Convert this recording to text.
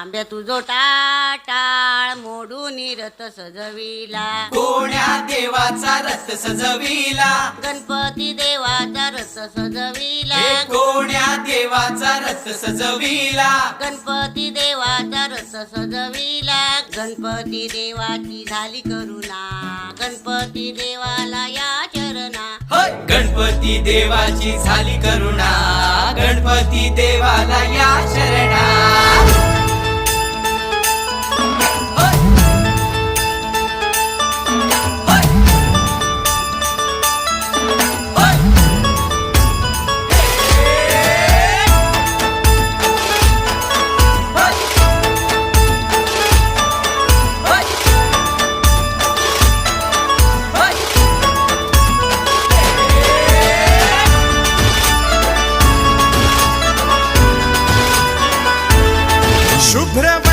तांब्या तुझो टाळ मोडून रथ सजविला, कोण्या देवाचा रथ सजविला, गणपती देवाचा रथ सजविला, हे कोण्या देवाचा रथ सजविला, गणपती देवाचा रथ सजविला, गणपती देवाची झाली करुणा, गणपती देवाला या चरणा, होय गणपती देवाची झाली करुणा, गणपती देवाला या शरणा. होय. होय. होय. होय. होय. होय. शुभ्र